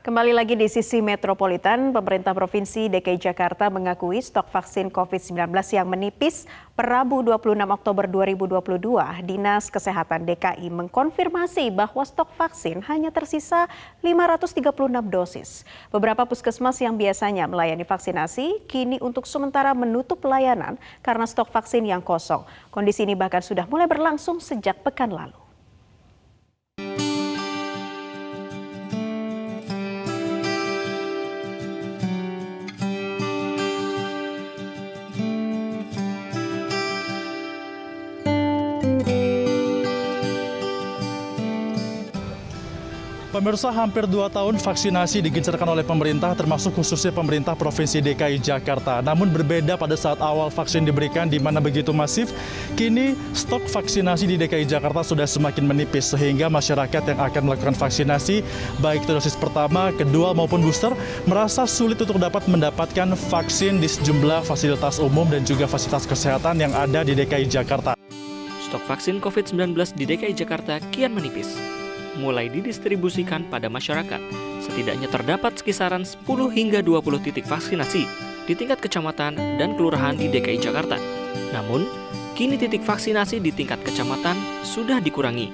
Kembali lagi di sisi metropolitan, pemerintah Provinsi DKI Jakarta mengakui stok vaksin COVID-19 yang menipis per Rabu 26 Oktober 2022. Dinas Kesehatan DKI mengkonfirmasi bahwa stok vaksin hanya tersisa 536 dosis. Beberapa puskesmas yang biasanya melayani vaksinasi kini untuk sementara menutup pelayanan karena stok vaksin yang kosong. Kondisi ini bahkan sudah mulai berlangsung sejak pekan lalu. Pemirsa, hampir 2 tahun vaksinasi digencarkan oleh pemerintah, termasuk khususnya pemerintah Provinsi DKI Jakarta. Namun berbeda pada saat awal vaksin diberikan di mana begitu masif, kini stok vaksinasi di DKI Jakarta sudah semakin menipis sehingga masyarakat yang akan melakukan vaksinasi, baik itu dosis pertama, kedua maupun booster, merasa sulit untuk dapat mendapatkan vaksin di sejumlah fasilitas umum dan juga fasilitas kesehatan yang ada di DKI Jakarta. Stok vaksin COVID-19 di DKI Jakarta kian menipis. Mulai didistribusikan pada masyarakat. Setidaknya terdapat sekisaran 10 hingga 20 titik vaksinasi di tingkat kecamatan dan kelurahan di DKI Jakarta. Namun, kini titik vaksinasi di tingkat kecamatan sudah dikurangi.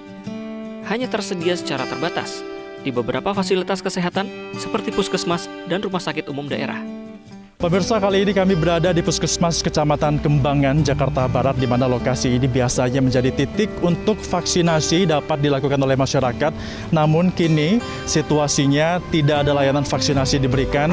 Hanya tersedia secara terbatas di beberapa fasilitas kesehatan seperti puskesmas dan rumah sakit umum daerah. Pemirsa, kali ini kami berada di Puskesmas Kecamatan Kembangan, Jakarta Barat, di mana lokasi ini biasanya menjadi titik untuk vaksinasi dapat dilakukan oleh masyarakat. Namun kini situasinya tidak ada layanan vaksinasi diberikan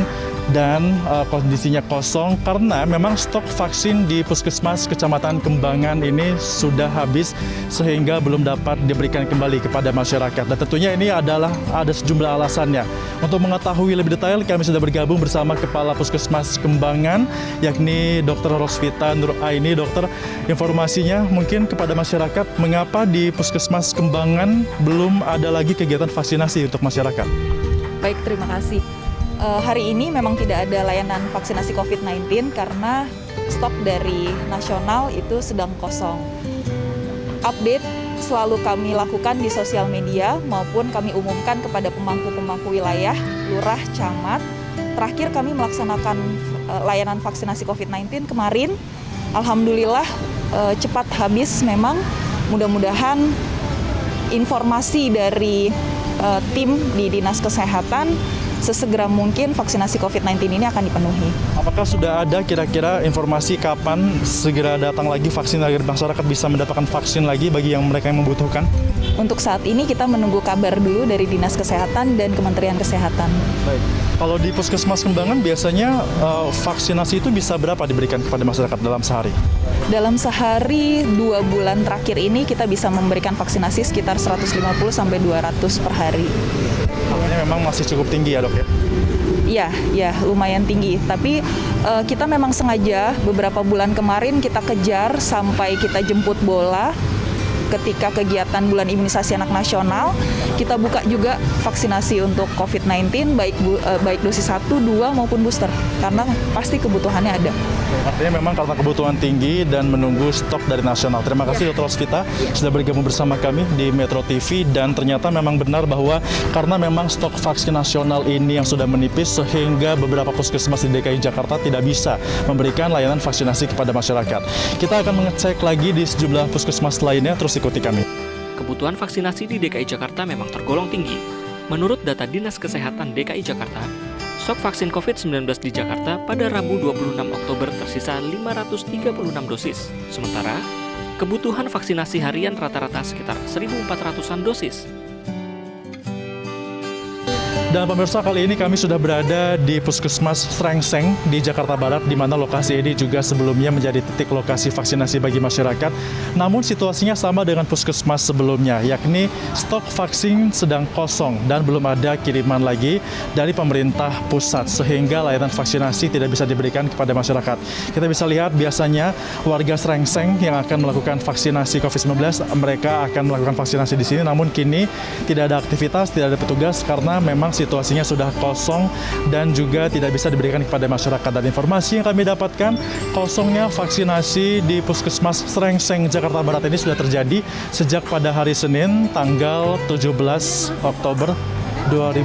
dan kondisinya kosong karena memang stok vaksin di Puskesmas Kecamatan Kembangan ini sudah habis sehingga belum dapat diberikan kembali kepada masyarakat. Dan tentunya ini ada sejumlah alasannya. Untuk mengetahui lebih detail, kami sudah bergabung bersama Kepala Puskesmas Kembangan, yakni Dr. Rosvita Nur Aini. Dokter, informasinya mungkin kepada masyarakat, mengapa di Puskesmas Kembangan belum ada lagi kegiatan vaksinasi untuk masyarakat? Baik, terima kasih. Hari ini memang tidak ada layanan vaksinasi COVID-19 karena stok dari nasional itu sedang kosong. Update selalu kami lakukan di sosial media maupun kami umumkan kepada pemangku-pemangku wilayah, lurah, camat. Terakhir kami melaksanakan layanan vaksinasi COVID-19 kemarin. Alhamdulillah cepat habis memang. Mudah-mudahan informasi dari tim di Dinas Kesehatan sesegera mungkin vaksinasi COVID-19 ini akan dipenuhi. Apakah sudah ada kira-kira informasi kapan segera datang lagi vaksin agar masyarakat bisa mendapatkan vaksin lagi bagi mereka yang membutuhkan? Untuk saat ini kita menunggu kabar dulu dari Dinas Kesehatan dan Kementerian Kesehatan. Baik. Kalau di Puskesmas Kembangan biasanya vaksinasi itu bisa berapa diberikan kepada masyarakat dalam sehari? Dalam sehari 2 bulan terakhir ini kita bisa memberikan vaksinasi sekitar 150 sampai 200 per hari. Artinya memang masih cukup tinggi ya, Dok ya? Ya, lumayan tinggi. Tapi kita memang sengaja beberapa bulan kemarin kita kejar sampai kita jemput bola. Ketika kegiatan bulan imunisasi anak nasional, kita buka juga vaksinasi untuk COVID-19 baik dosis 1, 2 maupun booster karena pasti kebutuhannya ada. Artinya memang karena kebutuhan tinggi dan menunggu stok dari nasional. Terima kasih Dr. Rosvita sudah bergabung bersama kami di Metro TV, dan ternyata memang benar bahwa karena memang stok vaksin nasional ini yang sudah menipis sehingga beberapa puskesmas di DKI Jakarta tidak bisa memberikan layanan vaksinasi kepada masyarakat. Kita akan mengecek lagi di sejumlah puskesmas lainnya, terus ikuti kami. Kebutuhan vaksinasi di DKI Jakarta memang tergolong tinggi. Menurut data Dinas Kesehatan DKI Jakarta, stok vaksin COVID-19 di Jakarta pada Rabu 26 Oktober tersisa 536 dosis. Sementara, kebutuhan vaksinasi harian rata-rata sekitar 1.400-an dosis. Dan pemirsa, kali ini kami sudah berada di Puskesmas Srengseng di Jakarta Barat, di mana lokasi ini juga sebelumnya menjadi titik lokasi vaksinasi bagi masyarakat. Namun situasinya sama dengan puskesmas sebelumnya, yakni stok vaksin sedang kosong dan belum ada kiriman lagi dari pemerintah pusat, sehingga layanan vaksinasi tidak bisa diberikan kepada masyarakat. Kita bisa lihat biasanya warga Srengseng yang akan melakukan vaksinasi COVID-19, mereka akan melakukan vaksinasi di sini, namun kini tidak ada aktivitas, tidak ada petugas karena memang situasinya sudah kosong dan juga tidak bisa diberikan kepada masyarakat. Dan informasi yang kami dapatkan, kosongnya vaksinasi di Puskesmas Srengseng, Jakarta Barat ini sudah terjadi sejak pada hari Senin tanggal 17 Oktober 2020.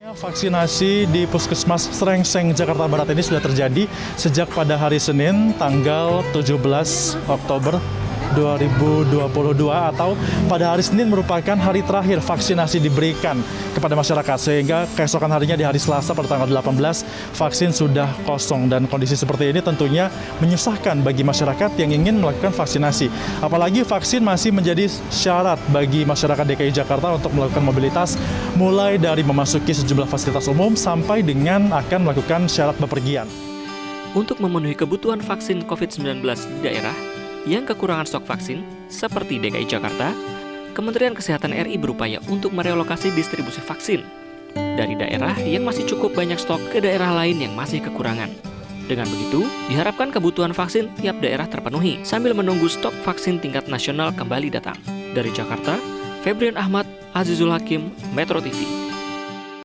Vaksinasi di Puskesmas Srengseng, Jakarta Barat ini sudah terjadi sejak pada hari Senin tanggal 17 Oktober 2022 atau pada hari Senin merupakan hari terakhir vaksinasi diberikan kepada masyarakat, sehingga keesokan harinya di hari Selasa pada tanggal 18 vaksin sudah kosong, dan kondisi seperti ini tentunya menyusahkan bagi masyarakat yang ingin melakukan vaksinasi. Apalagi vaksin masih menjadi syarat bagi masyarakat DKI Jakarta untuk melakukan mobilitas, mulai dari memasuki sejumlah fasilitas umum sampai dengan akan melakukan syarat bepergian. Untuk memenuhi kebutuhan vaksin COVID-19 di daerah yang kekurangan stok vaksin, seperti DKI Jakarta, Kementerian Kesehatan RI berupaya untuk merelokasi distribusi vaksin dari daerah yang masih cukup banyak stok ke daerah lain yang masih kekurangan. Dengan begitu, diharapkan kebutuhan vaksin tiap daerah terpenuhi sambil menunggu stok vaksin tingkat nasional kembali datang. Dari Jakarta, Febrian Ahmad, Azizul Hakim, Metro TV.